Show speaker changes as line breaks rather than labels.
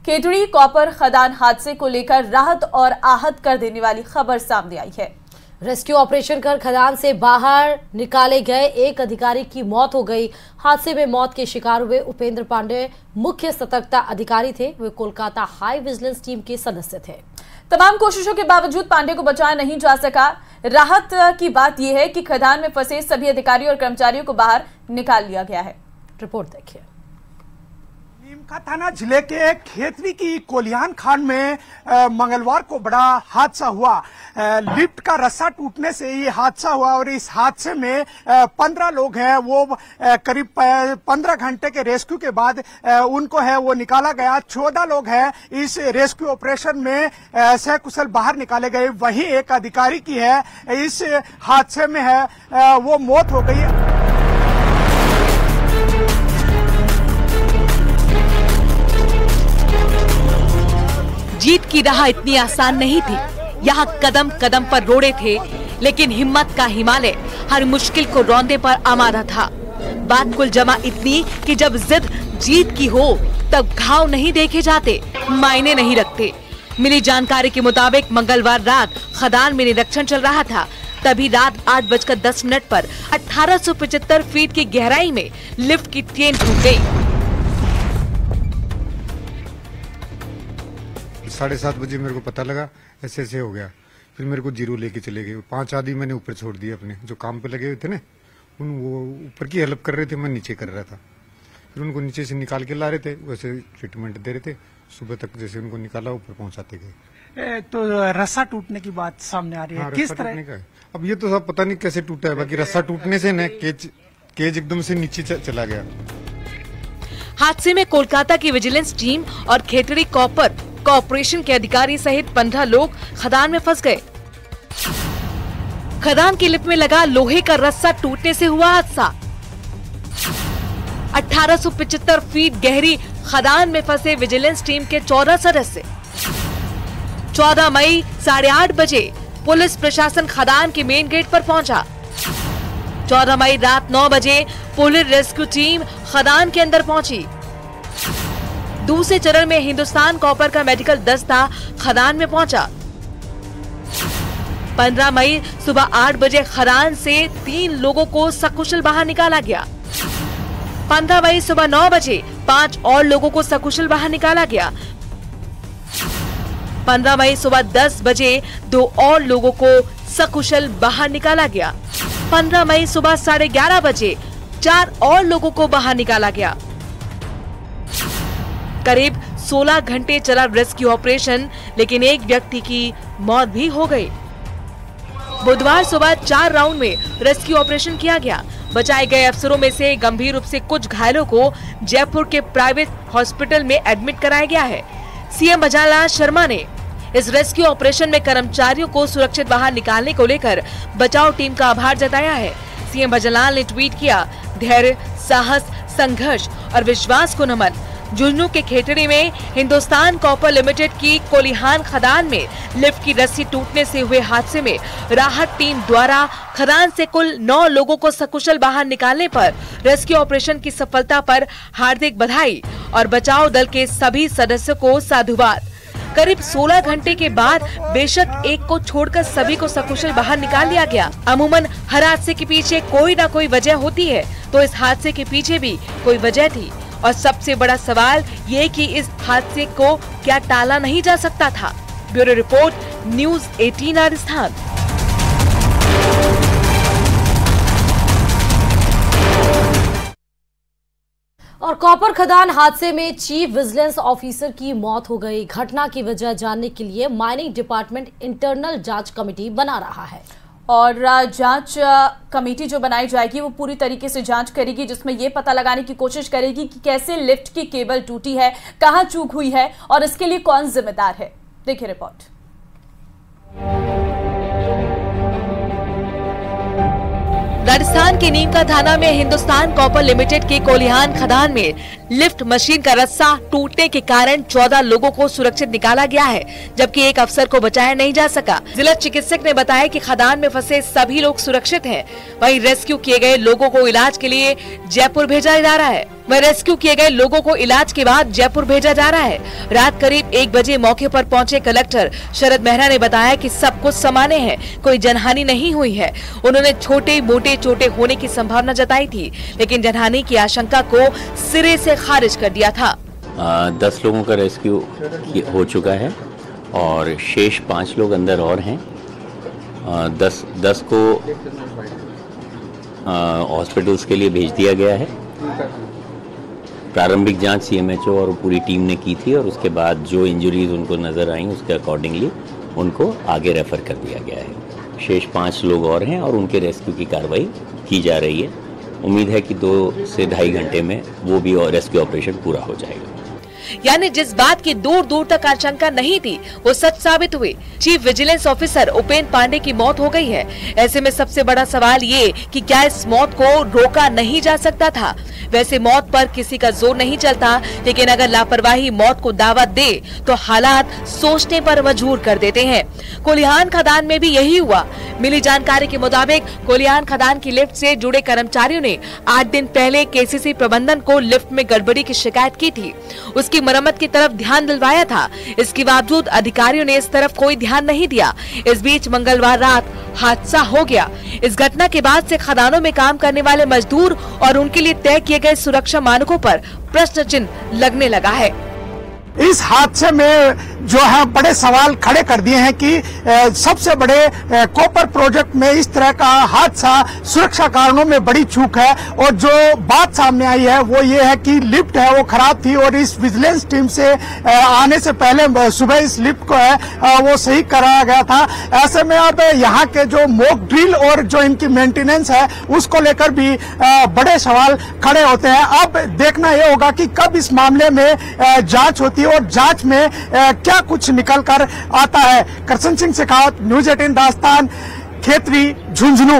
Khetri copper खदान हादसे को लेकर राहत और आहत कर देने वाली खबर सामने आई है।
रेस्क्यू ऑपरेशन कर खदान से बाहर निकाले गए एक अधिकारी की मौत हो गई। हादसे में मौत के शिकार हुए उपेंद्र पांडे मुख्य सतर्कता अधिकारी थे। वे कोलकाता हाई विजिलेंस टीम के सदस्य थे।
तमाम कोशिशों के बावजूद पांडे को बचाया नहीं जा सका। राहत की बात यह है कि खदान में फंसे सभी अधिकारियों और कर्मचारियों को बाहर निकाल लिया गया है।
रिपोर्ट देखिए।
नीमका थाना जिले के खेतड़ी की कोलियान खान में मंगलवार को बड़ा हादसा हुआ। लिफ्ट का रस्सा टूटने से ये हादसा हुआ और इस हादसे में 15 लोग हैं। वो करीब 15 घंटे के रेस्क्यू के बाद उनको है वो निकाला गया। 14 लोग हैं इस रेस्क्यू ऑपरेशन में सकुशल बाहर निकाले गए। वहीं एक अधिकारी की है इस हादसे में है वो मौत हो गई।
जीत की राह इतनी आसान नहीं थी। यहाँ कदम कदम पर रोड़े थे, लेकिन हिम्मत का हिमालय हर मुश्किल को रौंदने पर आमादा था। बात कुल जमा इतनी कि जब जिद जीत की हो तब घाव नहीं देखे जाते, मायने नहीं रखते। मिली जानकारी के मुताबिक मंगलवार रात खदान में निरीक्षण चल रहा था। तभी रात 8:10 पर 1875 फीट की गहराई में लिफ्ट की चेन टूट गई।
7:30 बजे मेरे को पता लगा ऐसे हो गया। फिर मेरे को जीरो लेके चले गए। 5 आदमी मैंने ऊपर छोड़ दिए अपने जो काम पे लगे हुए थे ना, वो ऊपर की हेल्प कर रहे थे, मैं नीचे कर रहा था। फिर उनको नीचे से निकाल के ला रहे थे, वैसे ट्रीटमेंट दे रहे थे। सुबह तक जैसे उनको निकाला ऊपर पहुंचाते गए।
तो रस्सा टूटने की बात सामने आ रही है।
हाँ,
किस तरह
का है? अब ये तो सब पता नहीं कैसे टूटा है। बाकी रस्सा टूटने से न केज एकदम से नीचे चला गया।
हादसे में कोलकाता की विजिलेंस टीम और खेतड़ी कॉपर कॉर्पोरेशन के अधिकारी सहित 15 लोग खदान में फंस गए। खदान की लिफ्ट में लगा लोहे का रस्सा टूटने से हुआ हादसा। 1875 फीट गहरी खदान में फंसे विजिलेंस टीम के 14 सदस्य। 14 मई 8:30 बजे पुलिस प्रशासन खदान के मेन गेट पर पहुंचा। 14 मई रात 9 बजे पुलिस रेस्क्यू टीम खदान के अंदर पहुंची। दूसरे चरण में हिंदुस्तान कॉपर का मेडिकल दस्ता खदान में पहुंचा। 15 मई सुबह 8 बजे खदान से 3 लोगों को सकुशल बाहर निकाला गया। 15 मई सुबह 9 बजे 5 और लोगों को सकुशल बाहर निकाला गया। 15 मई सुबह 10 बजे 2 और लोगों को सकुशल बाहर निकाला गया। 15 मई सुबह 11:30 बजे 4 और लोगों को बाहर निकाला गया। करीब 16 घंटे चला रेस्क्यू ऑपरेशन, लेकिन एक व्यक्ति की मौत भी हो गई। बुधवार सुबह 4 राउंड में रेस्क्यू ऑपरेशन किया गया। बचाए गए अफसरों में से गंभीर रूप से कुछ घायलों को जयपुर के प्राइवेट हॉस्पिटल में एडमिट कराया गया है। सीएम भजनलाल शर्मा ने इस रेस्क्यू ऑपरेशन में कर्मचारियों को सुरक्षित बाहर निकालने को लेकर बचाव टीम का आभार जताया है। सीएम भजनलाल ने ट्वीट किया, धैर्य, साहस, संघर्ष और विश्वास को नमन। झुंझुनू के खेतड़ी में हिंदुस्तान कॉपर लिमिटेड की कोलिहान खदान में लिफ्ट की रस्सी टूटने से हुए हादसे में राहत टीम द्वारा खदान से कुल 9 लोगों को सकुशल बाहर निकालने पर रेस्क्यू ऑपरेशन की सफलता पर हार्दिक बधाई और बचाव दल के सभी सदस्यों को साधुवाद। करीब 16 घंटे के बाद बेशक एक को छोड़कर सभी को सकुशल बाहर निकाल लिया गया। अमूमन हर हादसे के पीछे कोई न कोई वजह होती है, तो इस हादसे के पीछे भी कोई वजह थी। और सबसे बड़ा सवाल ये कि इस हादसे को क्या टाला नहीं जा सकता था। Bureau report, news 18 Rajasthan.
और कॉपर खदान हादसे में चीफ विजिलेंस ऑफिसर की मौत हो गई। घटना की वजह जानने के लिए माइनिंग डिपार्टमेंट इंटरनल जांच कमेटी बना रहा है
और जांच कमेटी जो बनाई जाएगी वो पूरी तरीके से जांच करेगी, जिसमें ये पता लगाने की कोशिश करेगी कि कैसे लिफ्ट की केबल टूटी है, कहां चूक हुई है और इसके लिए कौन जिम्मेदार है। देखिए रिपोर्ट।
राजस्थान के नीमका थाना में हिंदुस्तान कॉपर लिमिटेड के कोलिहान खदान में लिफ्ट मशीन का रस्सा टूटने के कारण 14 लोगों को सुरक्षित निकाला गया है, जबकि एक अफसर को बचाया नहीं जा सका। जिला चिकित्सक ने बताया कि खदान में फंसे सभी लोग सुरक्षित हैं। वहीं रेस्क्यू किए गए लोगों को इलाज के लिए जयपुर भेजा जा रहा है। वह रेस्क्यू किए गए लोगों को इलाज के बाद जयपुर भेजा जा रहा है। रात करीब 1 बजे मौके पर पहुंचे कलेक्टर शरद मेहरा ने बताया कि सब कुछ सामान्य है, कोई जनहानि नहीं हुई है। उन्होंने छोटे मोटे चोटें होने की संभावना जताई थी, लेकिन जनहानि की आशंका को सिरे से खारिज कर दिया था।
10 लोगों का रेस्क्यू हो चुका है और शेष 5 लोग अंदर और हैं। 10 को हॉस्पिटल्स के लिए भेज दिया गया है। प्रारंभिक जांच CMHO और पूरी टीम ने की थी और उसके बाद जो इंजरीज उनको नजर आई उसके अकॉर्डिंगली उनको आगे रेफर कर दिया गया है। शेष 5 लोग और हैं और उनके रेस्क्यू की कार्रवाई की जा रही है। उम्मीद है कि 2 से ढाई घंटे में वो भी रेस्क्यू ऑपरेशन पूरा हो जाएगा।
यानी जिस बात की दूर दूर तक आशंका नहीं थी वो सच साबित हुई। Chief vigilance officer Upendra Pandey की मौत हो गई है। ऐसे में सबसे बड़ा सवाल ये कि क्या इस मौत को रोका नहीं जा सकता था। वैसे मौत पर किसी का जोर नहीं चलता, लेकिन अगर लापरवाही मौत को दावत दे तो हालात सोचने पर मजबूर कर देते हैं। कोलिहान खदान में भी यही हुआ। मिली जानकारी के मुताबिक कोलिहान खदान की लिफ्ट से जुड़े कर्मचारियों ने 8 दिन पहले KCC प्रबंधन को लिफ्ट में गड़बड़ी की शिकायत की थी। उसकी मरम्मत की तरफ ध्यान दिलवाया था। इसके बावजूद अधिकारियों ने इस तरफ कोई ध्यान नहीं दिया। इस बीच मंगलवार रात हादसा हो गया। इस घटना के बाद से खदानों में काम करने वाले मजदूर और उनके लिए तय किए गए सुरक्षा मानकों पर प्रश्न चिन्ह लगने लगा है।
इस हादसे में जो है बड़े सवाल खड़े कर दिए हैं कि सबसे बड़े कॉपर प्रोजेक्ट में इस तरह का हादसा सुरक्षा कारणों में बड़ी चूक है। और जो बात सामने आई है वो ये है कि लिफ्ट है वो खराब थी और इस विजिलेंस टीम से आने से पहले सुबह इस लिफ्ट को है वो सही कराया गया था। ऐसे में अब यहाँ के जो मॉक ड्रिल और जो इनकी मेंटेनेंस है उसको लेकर भी बड़े सवाल खड़े होते हैं। अब देखना ये होगा कि कब इस मामले में जांच होती है और जांच में क्या कुछ निकल कर आता है। करसन सिंह शेखावत, न्यूज़ 18 दास्तान, खेतरी, झुंझुनू।